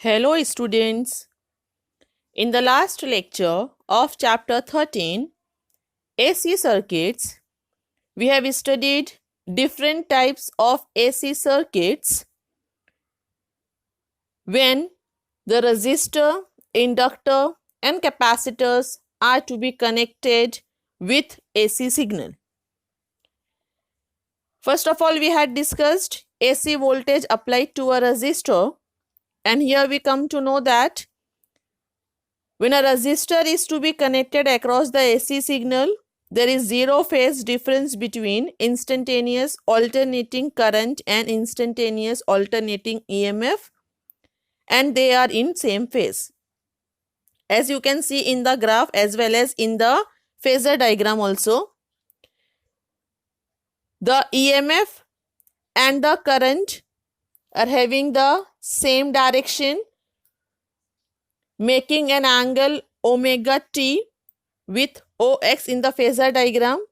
Hello students. In the last lecture of chapter 13, AC circuits, we have studied different types of AC circuits when the resistor, inductor and capacitors are to be connected with AC signal. First of all, we had discussed AC voltage applied to a resistor, and here we come to know that when a resistor is to be connected across the AC signal, there is zero phase difference between instantaneous alternating current and instantaneous alternating EMF, and they are in same phase. As you can see in the graph as well as in the phasor diagram also, the EMF and the current are having the same direction, making an angle omega t with OX in the phasor diagram,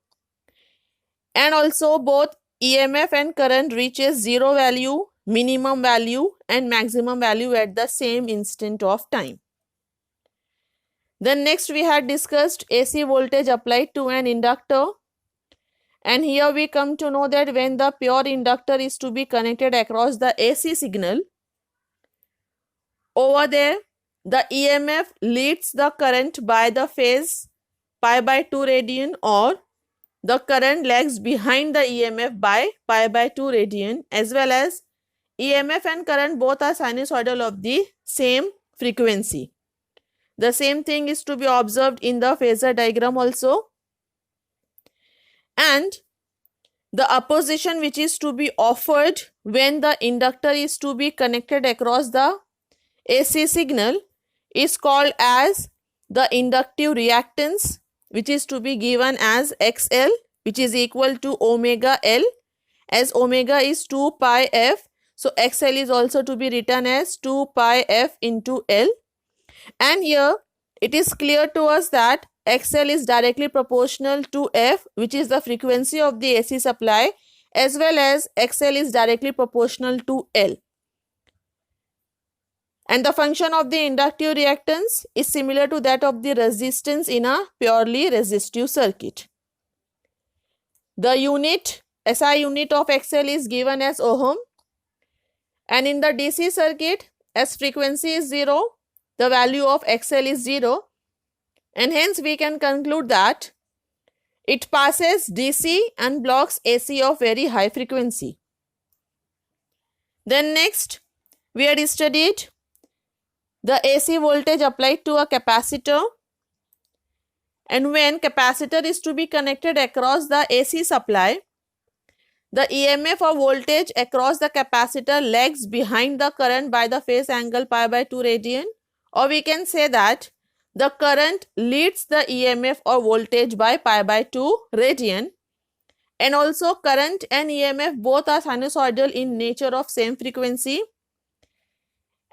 and also both EMF and current reaches zero value, minimum value and maximum value at the same instant of time. Then next we had discussed AC voltage applied to an inductor, and here we come to know that when the pure inductor is to be connected across the AC signal, over there the EMF leads the current by the phase pi by 2 radian, or the current lags behind the EMF by pi by 2 radian, as well as EMF and current both are sinusoidal of the same frequency. The same thing is to be observed in the phasor diagram also. And the opposition which is to be offered when the inductor is to be connected across the AC signal is called as the inductive reactance, which is to be given as XL, which is equal to omega L, as omega is 2 pi f. So XL is also to be written as 2 pi f into L. And here it is clear to us that XL is directly proportional to F, which is the frequency of the AC supply, as well as XL is directly proportional to L. And the function of the inductive reactance is similar to that of the resistance in a purely resistive circuit. The unit, SI unit of XL is given as ohm, and in the DC circuit, as frequency is 0, the value of XL is 0, and hence we can conclude that it passes DC and blocks AC of very high frequency. Then next we had studied the AC voltage applied to a capacitor, and when capacitor is to be connected across the AC supply, the EMF or voltage across the capacitor lags behind the current by the phase angle pi by 2 radian, or we can say that the current leads the EMF or voltage by pi by 2 radian, and also current and EMF both are sinusoidal in nature of same frequency,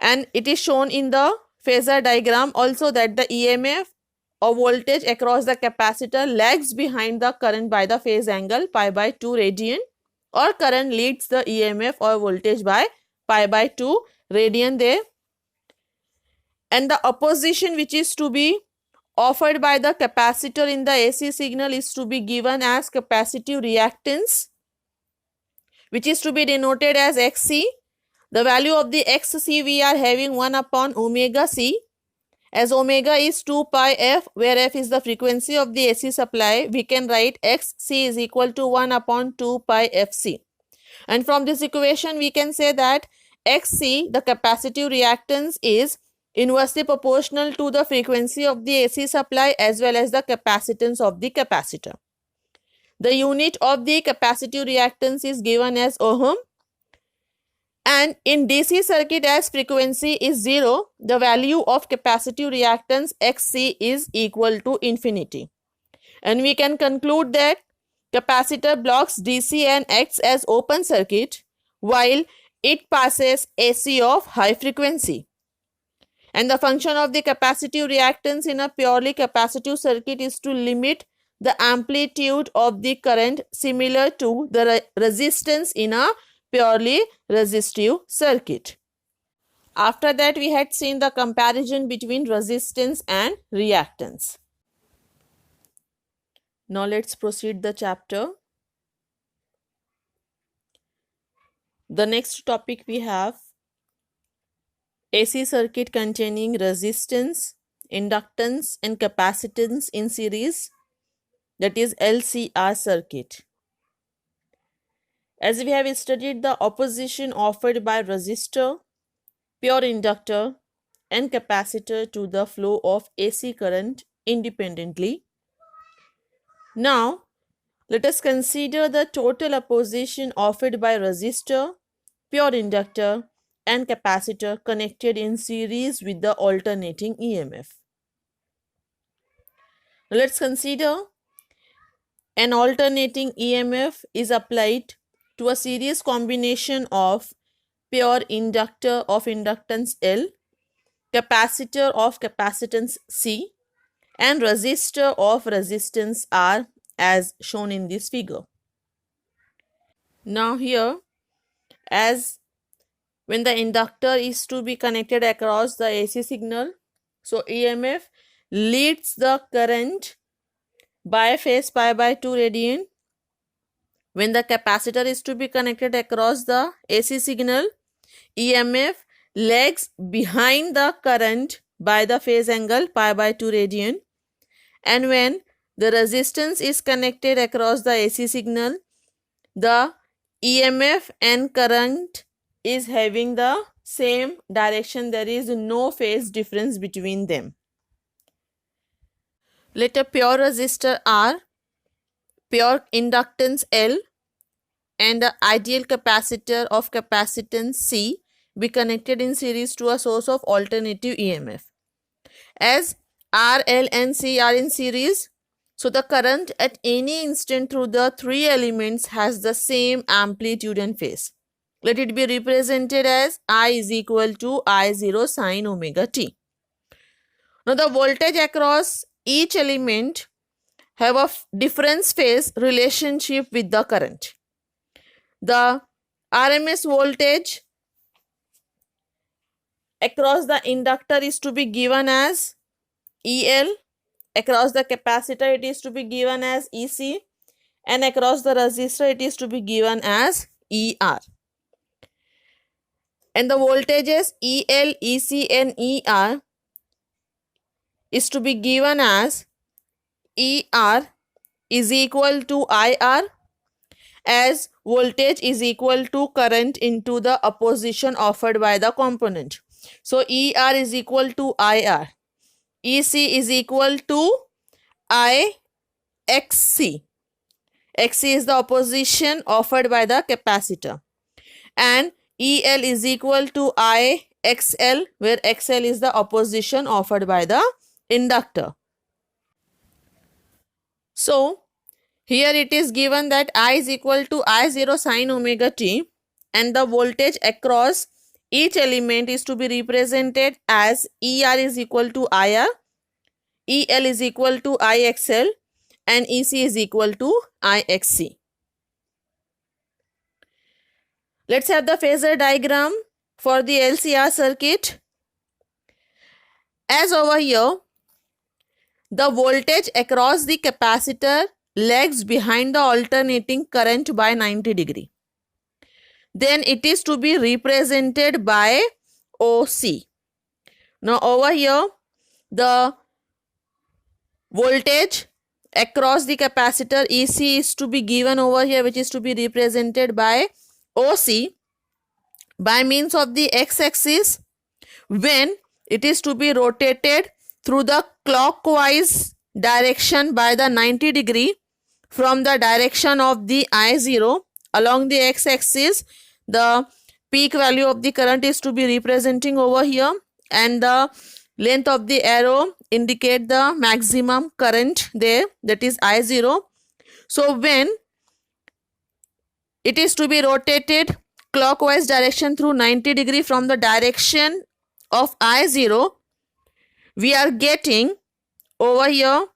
and it is shown in the phasor diagram also that the EMF or voltage across the capacitor lags behind the current by the phase angle pi by 2 radian, or current leads the EMF or voltage by pi by 2 radian there. And the opposition which is to be offered by the capacitor in the AC signal is to be given as capacitive reactance, which is to be denoted as XC. The value of the XC we are having 1 upon omega C, as omega is 2 pi f, where f is the frequency of the AC supply. We can write XC is equal to 1 upon 2 pi FC. And from this equation we can say that XC, the capacitive reactance, is inversely proportional to the frequency of the AC supply as well as the capacitance of the capacitor. The unit of the capacitive reactance is given as ohm, and in DC circuit, as frequency is 0, the value of capacitive reactance XC is equal to infinity. And we can conclude that capacitor blocks DC and acts as open circuit while it passes AC of high frequency. And the function of the capacitive reactance in a purely capacitive circuit is to limit the amplitude of the current, similar to the resistance in a purely resistive circuit. After that, we had seen the comparison between resistance and reactance. Now let's proceed the chapter. The next topic we have AC circuit containing resistance, inductance and capacitance in series, that is LCR circuit. As we have studied the opposition offered by resistor, pure inductor and capacitor to the flow of AC current independently. Now, let us consider the total opposition offered by resistor, pure inductor and capacitor connected in series with the alternating EMF. Let's consider an alternating EMF is applied to a series combination of pure inductor of inductance L, capacitor of capacitance C, and resistor of resistance R as shown in this figure. Now here, as when the inductor is to be connected across the AC signal, so EMF leads the current by phase pi by 2 radian. When the capacitor is to be connected across the AC signal, EMF lags behind the current by the phase angle pi by 2 radian. And when the resistance is connected across the AC signal, the EMF and current is having the same direction. There is no phase difference between them. Let a pure resistor R, pure inductance L and the ideal capacitor of capacitance C be connected in series to a source of alternative EMF. As R, L and C are in series, so the current at any instant through the three elements has the same amplitude and phase. Let it be represented as I is equal to I0 sin omega t. Now the voltage across each element have a difference phase relationship with the current. The RMS voltage across the inductor is to be given as EL, across the capacitor it is to be given as EC, and across the resistor it is to be given as ER. And the voltages EL, EC and ER is to be given as ER is equal to IR, as voltage is equal to current into the opposition offered by the component. So ER is equal to IR, EC is equal to IXC. XC is the opposition offered by the capacitor, and EL is equal to IXL, where XL is the opposition offered by the inductor. So here it is given that I is equal to I0 sin omega t, and the voltage across each element is to be represented as ER is equal to IR, EL is equal to IXL and EC is equal to IXC. Let's have the phasor diagram for the LCR circuit. As over here, the voltage across the capacitor lags behind the alternating current by 90 degrees. Then it is to be represented by OC. Now over here, the voltage across the capacitor EC is to be given over here, which is to be represented by OC by means of the x-axis when it is to be rotated through the clockwise direction by the 90 degree from the direction of the I0 along the x-axis. The peak value of the current is to be representing over here, and the length of the arrow indicate the maximum current there, that is I0. So when it is to be rotated clockwise direction through 90 degree from the direction of I0, we are getting over here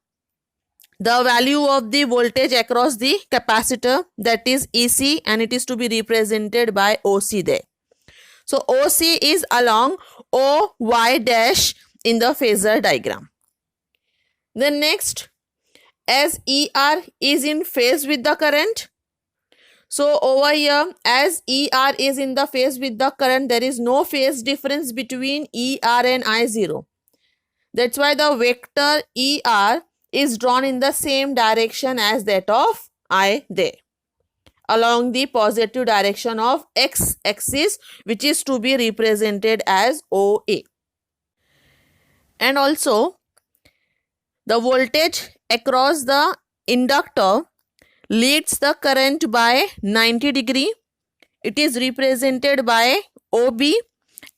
the value of the voltage across the capacitor, that is EC, and it is to be represented by OC there. So OC is along OY dash in the phasor diagram. Then next, as ER is in phase with the current, so over here, as ER is in the phase with the current, there is no phase difference between ER and I0. That's why the vector ER is drawn in the same direction as that of I there, along the positive direction of X axis, which is to be represented as OA. And also, the voltage across the inductor leads the current by 90 degree. It is represented by OB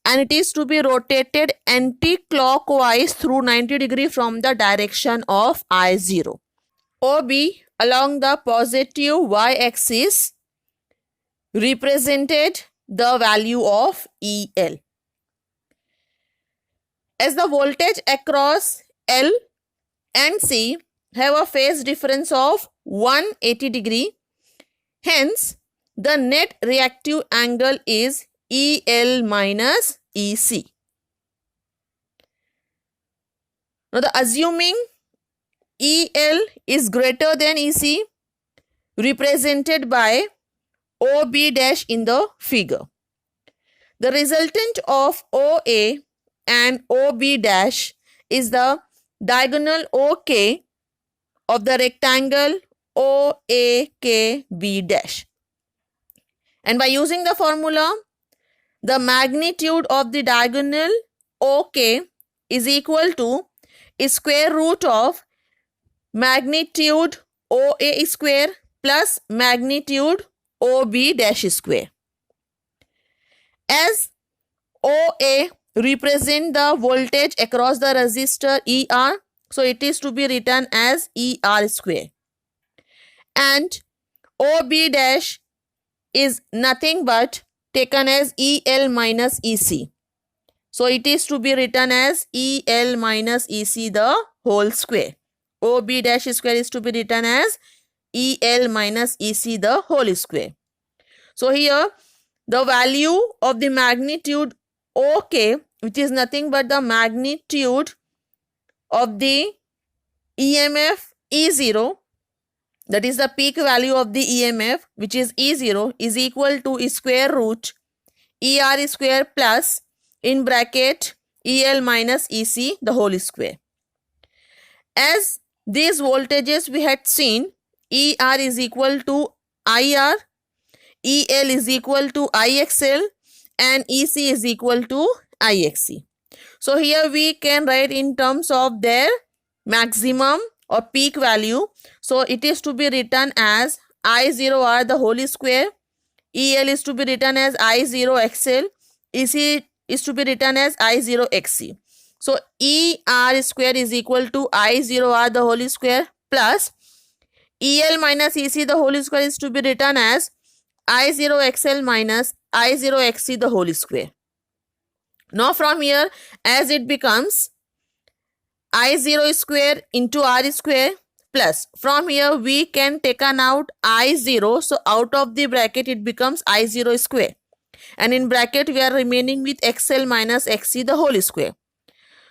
and it is to be rotated anti-clockwise through 90 degree from the direction of I0. OB along the positive y-axis represented the value of EL. As the voltage across L and C have a phase difference of 180 degree, hence the net reactive angle is EL minus EC. Now the assuming EL is greater than EC, represented by OB dash in the figure. The resultant of OA and OB dash is the diagonal OK of the rectangle OAKB dash. And by using the formula, the magnitude of the diagonal OK is equal to square root of magnitude OA square plus magnitude OB dash square. As OA represent the voltage across the resistor ER, so it is to be written as ER square. And OB dash is nothing but taken as EL minus EC. So it is to be written as EL minus EC the whole square. OB dash square is to be written as EL minus EC the whole square. So here the value of the magnitude OK, which is nothing but the magnitude of the EMF E0, that is the peak value of the EMF, which is E0, is equal to square root ER square plus in bracket EL minus EC the whole square. As these voltages we had seen, ER is equal to IR, EL is equal to IXL and EC is equal to IXC. So here we can write in terms of their maximum or peak value. So it is to be written as I0R the whole square, EL is to be written as I0XL, EC is to be written as I0XC. So ER square is equal to I0R the whole square plus EL minus EC the whole square is to be written as I0XL minus I0XC the whole square. Now from here, as it becomes I0 square into R square plus, from here we can take out I0, so out of the bracket it becomes I0 square, and in bracket we are remaining with XL minus XC the whole square.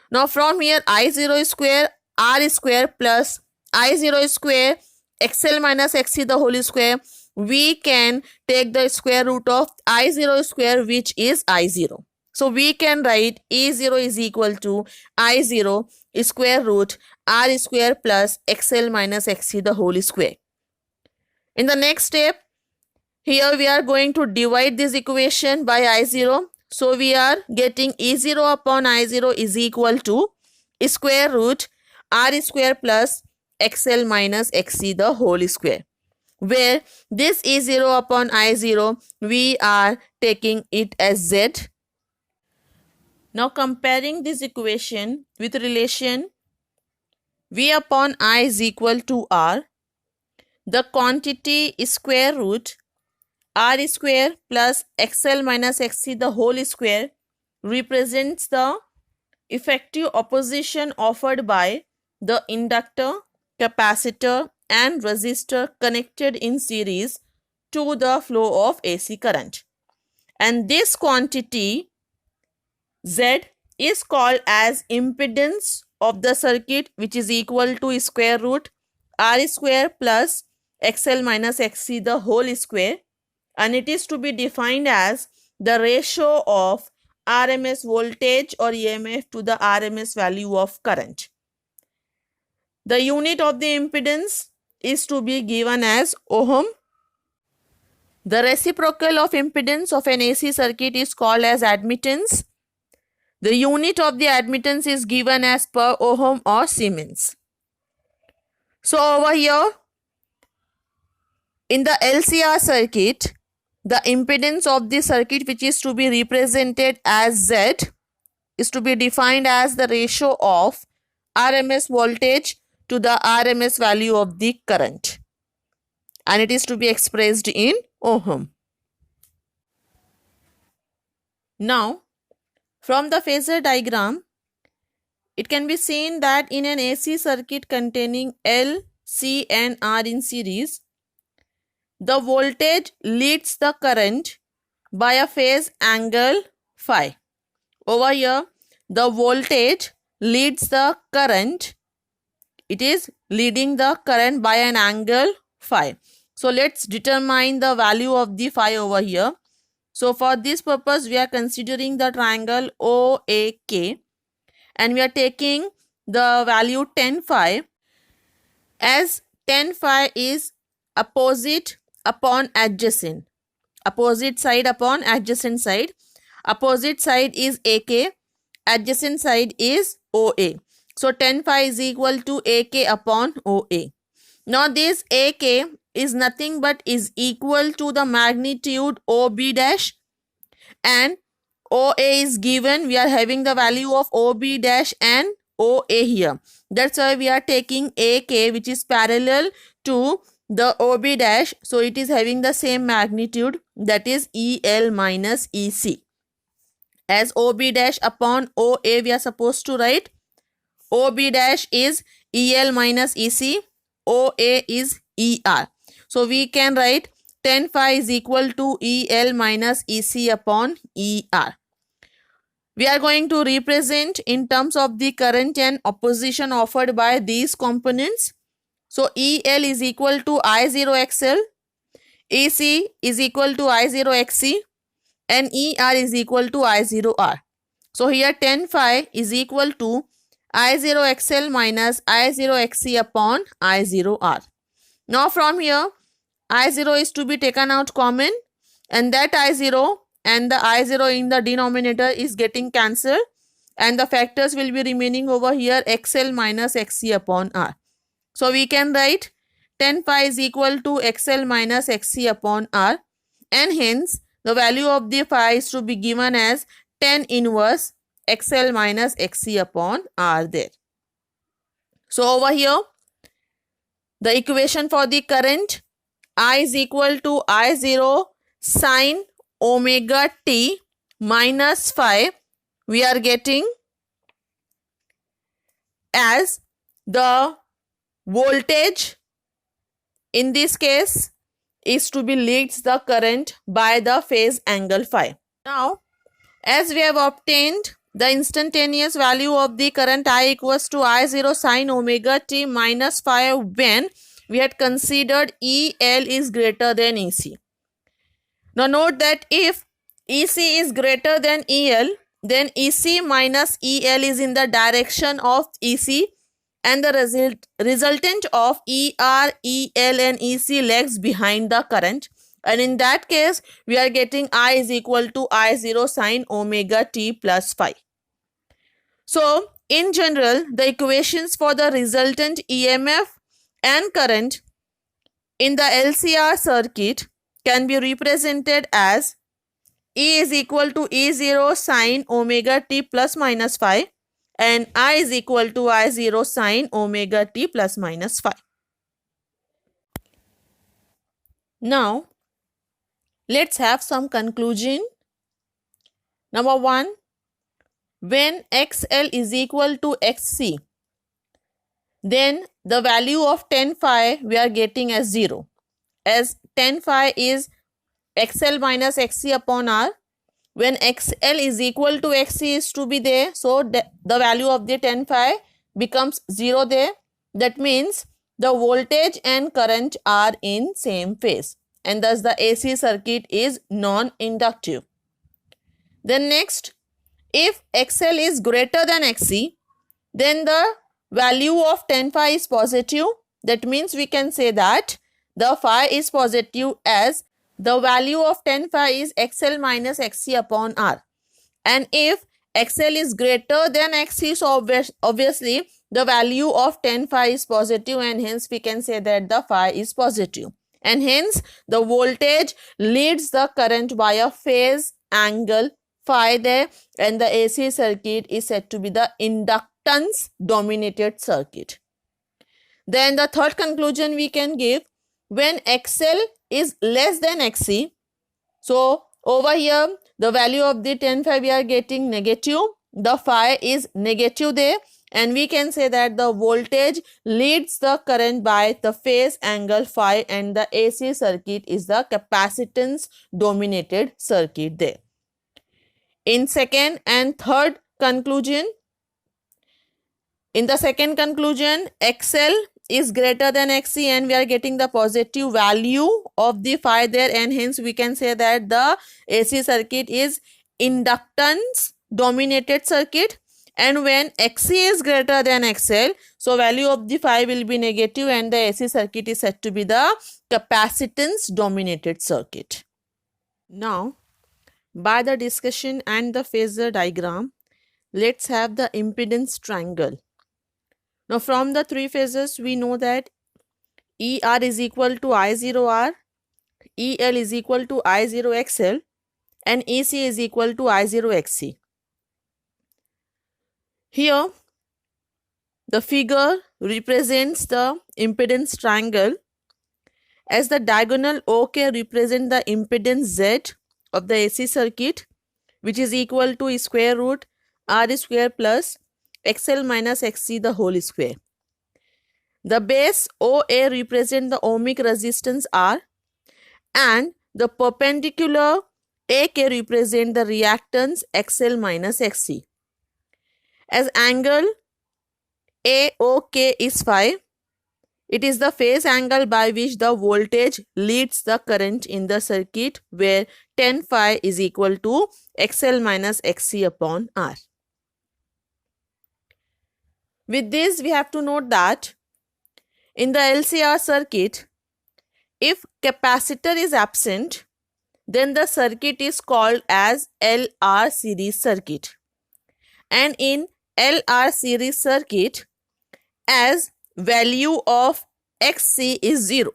Now from here I0 square R square plus I0 square XL minus XC the whole square, we can take the square root of I0 square, which is I0. So we can write E0 is equal to I0 square root R square plus XL minus XC the whole square. In the next step, here we are going to divide this equation by I0. So we are getting E0 upon I0 is equal to square root R square plus XL minus XC the whole square, where this E0 upon I0 we are taking it as Z. Now comparing this equation with relation V upon I is equal to R, the quantity square root R square plus XL minus XC the whole square represents the effective opposition offered by the inductor, capacitor and resistor connected in series to the flow of AC current. and this quantity Z is called as impedance of the circuit, which is equal to square root R square plus XL minus XC the whole square, and it is to be defined as the ratio of RMS voltage or EMF to the RMS value of current. The unit of the impedance is to be given as ohm. The reciprocal of impedance of an AC circuit is called as admittance. The unit of the admittance is given as per ohm or Siemens. So over here, in the LCR circuit, the impedance of the circuit, which is to be represented as Z, is to be defined as the ratio of RMS voltage to the RMS value of the current, and it is to be expressed in ohm. Now, from the phasor diagram, it can be seen that in an AC circuit containing L, C and R in series, the voltage leads the current by a phase angle phi. Over here, the voltage leads the current. It is leading the current by an angle phi. So let's determine the value of the phi over here. So for this purpose, we are considering the triangle OAK, and we are taking the value 10 phi, as 10 phi is opposite upon adjacent, opposite side upon adjacent side. Opposite side is AK, adjacent side is OA. So 10 phi is equal to AK upon OA. Now this AK is nothing but is equal to the magnitude OB dash, and OA is given. We are having the value of OB dash and OA here. That's why we are taking AK, which is parallel to the OB dash. So it is having the same magnitude, that is EL minus EC. As OB dash upon OA, we are supposed to write OB dash is EL minus EC, OA is ER. So we can write 10 phi is equal to EL minus EC upon ER. We are going to represent in terms of the current and opposition offered by these components. So EL is equal to I0XL, EC is equal to I0XC, and ER is equal to I0R. So here 10 phi is equal to I0XL minus I0XC upon I0R. Now from here, I0 is to be taken out common, and that I0 and the I0 in the denominator is getting cancelled, and the factors will be remaining over here, XL minus XC upon R. So we can write 10 phi is equal to XL minus XC upon R, and hence the value of the phi is to be given as 10 inverse XL minus XC upon R there. So over here, the equation for the current, I is equal to I0 sine omega t minus phi, we are getting as the voltage in this case is to be leads the current by the phase angle phi. Now, as we have obtained the instantaneous value of the current I equals to I0 sine omega t minus phi when we had considered EL is greater than EC. Now note that if EC is greater than EL, then EC minus EL is in the direction of EC, and the resultant of ER, EL and EC lags behind the current, and in that case we are getting I is equal to I0 sine omega t plus phi. So in general, the equations for the resultant EMF and current in the LCR circuit can be represented as E is equal to E0 sine omega t plus minus phi, and I is equal to I0 sine omega t plus minus phi. Now, let's have some conclusion. Number 1, when XL is equal to XC, then the value of 10 phi we are getting as 0, as 10 phi is XL minus XC upon R, when XL is equal to XC is to be there, so the value of the 10 phi becomes 0 there. That means the voltage and current are in same phase, and thus the AC circuit is non-inductive. Then next, if XL is greater than XC, then the value of 10 phi is positive. That means we can say that the phi is positive as the value of 10 phi is XL minus XC upon R. And if XL is greater than XC, so obviously the value of 10 phi is positive, and hence we can say that the phi is positive. And hence the voltage leads the current by a phase angle phi there, and the AC circuit is said to be the inductance dominated circuit. Then the third conclusion we can give, when XL is less than XC, so over here the value of the 10 phi we are getting negative, the phi is negative there, and we can say that the voltage leads the current by the phase angle phi, and the AC circuit is the capacitance dominated circuit there. In second and third conclusion, in the second conclusion, XL is greater than XC, and we are getting the positive value of the phi there, and hence we can say that the AC circuit is inductance dominated circuit. And when XC is greater than XL, so value of the phi will be negative, and the AC circuit is said to be the capacitance dominated circuit. Now, by the discussion and the phasor diagram, let's have the impedance triangle. Now, from the three phases, we know that ER is equal to I0R, EL is equal to I0XL, and EC is equal to I0XC. Here, the figure represents the impedance triangle, as the diagonal OK represents the impedance Z of the AC circuit, which is equal to square root R square plus XL minus XC the whole square. The base OA represents the ohmic resistance R, and the perpendicular AK represents the reactance XL minus XC. As angle AOK is phi, it is the phase angle by which the voltage leads the current in the circuit, where 10 phi is equal to XL minus XC upon R. With this, we have to note that in the LCR circuit, if capacitor is absent, then the circuit is called as LR series circuit. And in LR series circuit, as value of XC is 0,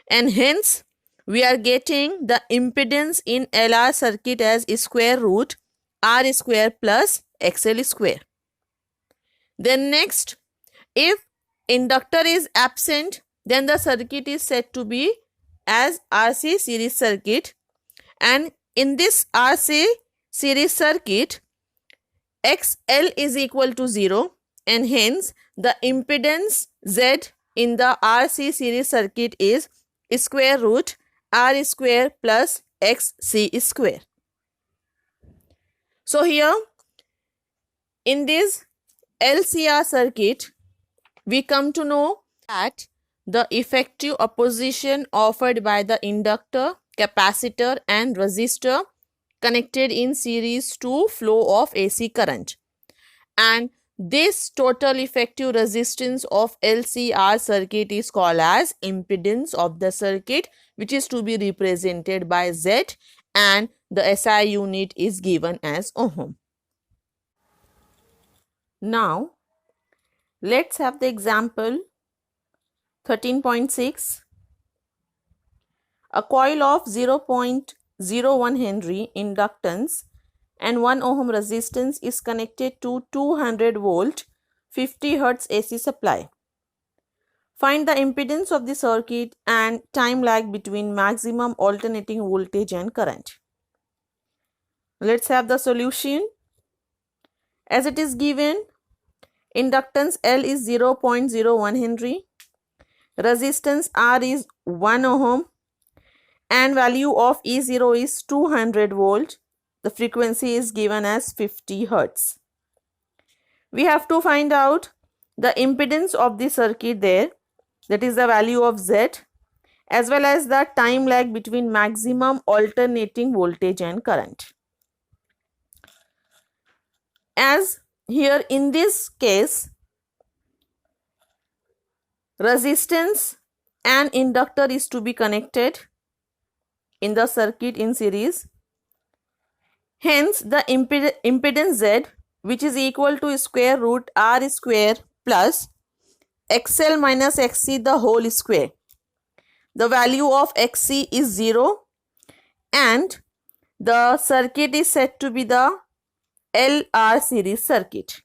and hence we are getting the impedance in LR circuit as square root R square plus XL square. Then next, if inductor is absent, then the circuit is said to be as RC series circuit, and in this RC series circuit, XL is equal to 0, and hence the impedance Z in the RC series circuit is square root R square plus XC square. So here in this LCR circuit, we come to know that the effective opposition offered by the inductor, capacitor and resistor connected in series to flow of AC current, and this total effective resistance of LCR circuit is called as impedance of the circuit, which is to be represented by Z, and the SI unit is given as ohm. Now, let's have the example 13.6. A coil of 0.01 Henry inductance and 1 ohm resistance is connected to 200 volt 50 Hz AC supply. Find the impedance of the circuit and time lag between maximum alternating voltage and current. Let's have the solution. As it is given, inductance L is 0.01 Henry, resistance R is 1 ohm, and value of E0 is 200 volt, the frequency is given as 50 Hertz. We have to find out the impedance of the circuit there, that is the value of Z, as well as the time lag between maximum alternating voltage and current. As here in this case, resistance and inductor is to be connected in the circuit in series. Hence, the impedance Z, which is equal to square root R square plus XL minus XC the whole square. The value of XC is 0 and the circuit is said to be the LR series circuit,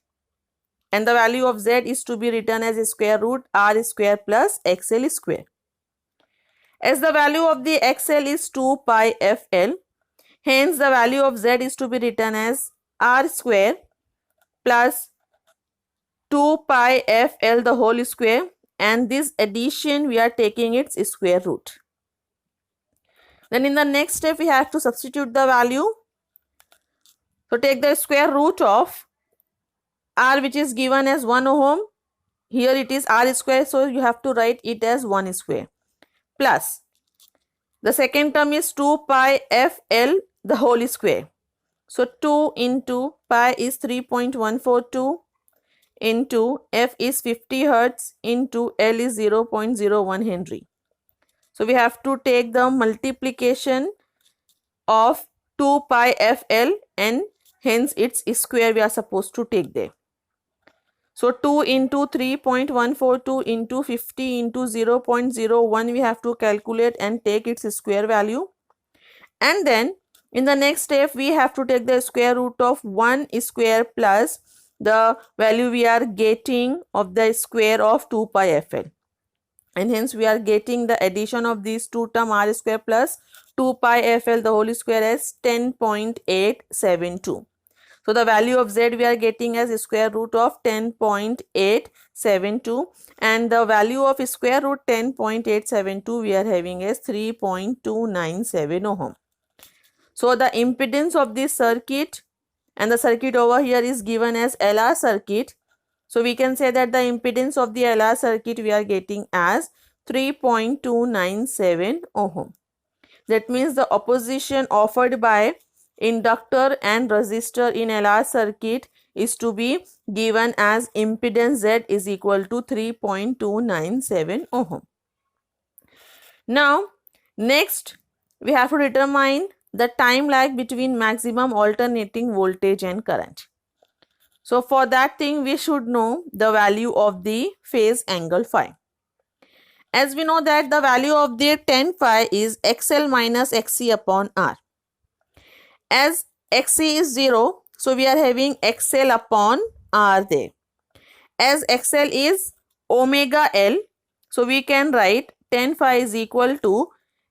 and the value of Z is to be written as square root R square plus XL square. As the value of the XL is 2 pi FL, hence the value of Z is to be written as R square plus 2 pi FL the whole square, and this addition we are taking its square root. Then in the next step we have to substitute the value. So take the square root of R, which is given as 1 ohm. Here it is R square, so you have to write it as 1 square, plus the second term is 2 pi FL the whole square. So 2 into pi is 3.142 into F is 50 Hertz into L is 0.01 Henry. So we have to take the multiplication of 2 pi FL and hence its square we are supposed to take there. So 2 into 3.142 into 50 into 0.01 we have to calculate and take its square value. And then in the next step we have to take the square root of 1 square plus the value we are getting of the square of 2 pi FL. And hence we are getting the addition of these two term R square plus 2 pi FL the whole square as 10.872. So the value of Z we are getting as square root of 10.872 and the value of square root 10.872 we are having as 3.297 ohm. So the impedance of this circuit and the circuit over here is given as LR circuit. So we can say that the impedance of the LR circuit we are getting as 3.297 ohm. That means the opposition offered by inductor and resistor in LR circuit is to be given as impedance Z is equal to 3.297 ohm. Now next we have to determine the time lag between maximum alternating voltage and current. So for that thing we should know the value of the phase angle phi. As we know that the value of the tan phi is XL minus XC upon R. As XC is 0, so we are having XL upon R there. As XL is omega L, so we can write tan phi is equal to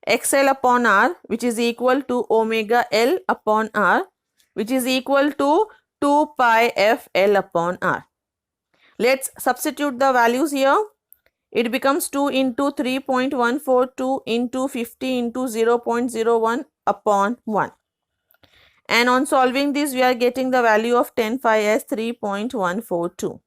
XL upon R, which is equal to omega L upon R, which is equal to 2 pi FL upon R. Let's substitute the values here. It becomes 2 into 3.142 into 50 into 0.01 upon 1. And on solving this, we are getting the value of tan phi as 3.142.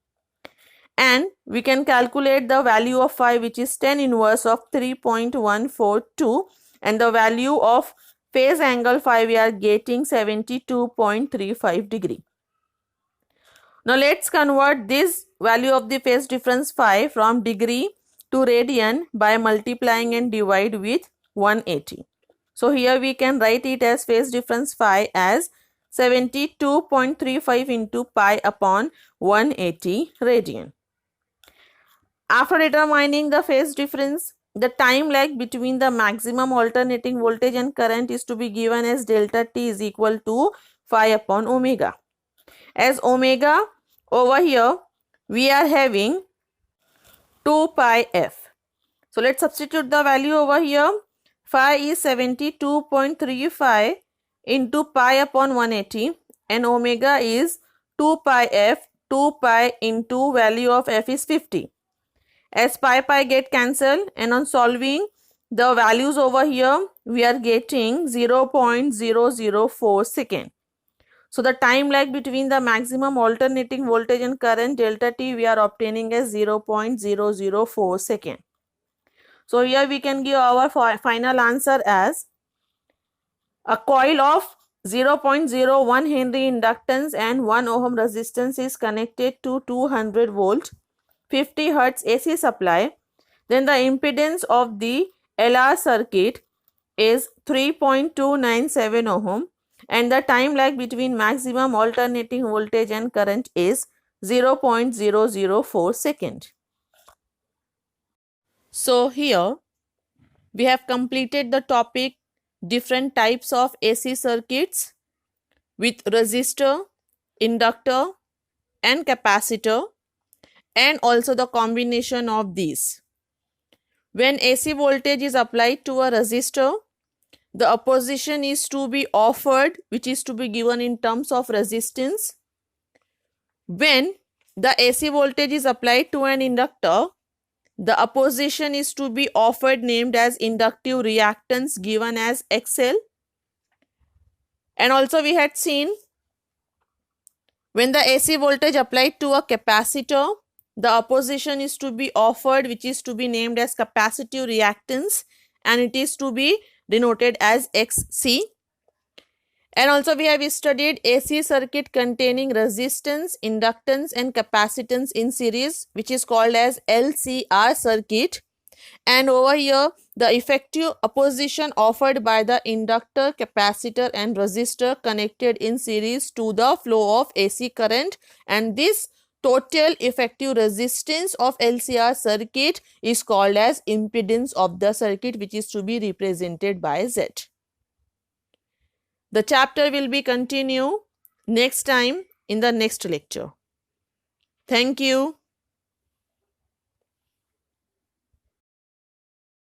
And we can calculate the value of phi, which is tan inverse of 3.142, and the value of phase angle phi we are getting 72.35 degree. Now let's convert this value of the phase difference phi from degree to radian by multiplying and divide with 180. So here we can write it as phase difference phi as 72.35 into pi upon 180 radian. After determining the phase difference, the time lag between the maximum alternating voltage and current is to be given as delta T is equal to phi upon omega. As omega over here we are having 2 pi f. So let's substitute the value over here. Phi is 72.35 into pi upon 180 and omega is 2 pi f. 2 pi into value of f is 50. As pi get cancelled, and on solving the values over here we are getting 0.004 second. So the time lag between the maximum alternating voltage and current delta T we are obtaining as 0.004 second. So here we can give our final answer as a coil of 0.01 Henry inductance and 1 ohm resistance is connected to 200 volt 50 hertz AC supply. Then the impedance of the LR circuit is 3.297 ohm and the time lag between maximum alternating voltage and current is 0.004 second. So here we have completed the topic different types of AC circuits with resistor, inductor and capacitor and also the combination of these. When AC voltage is applied to a resistor, the opposition is to be offered, which is to be given in terms of resistance. When the AC voltage is applied to an inductor, the opposition is to be offered named as inductive reactance given as XL. And also we had seen when the AC voltage applied to a capacitor, the opposition is to be offered which is to be named as capacitive reactance and it is to be denoted as XC. And also we have studied AC circuit containing resistance, inductance and capacitance in series which is called as LCR circuit. And over here the effective opposition offered by the inductor, capacitor and resistor connected in series to the flow of AC current, and this total effective resistance of LCR circuit is called as impedance of the circuit which is to be represented by Z. The chapter will be continue next time in the next lecture. Thank you.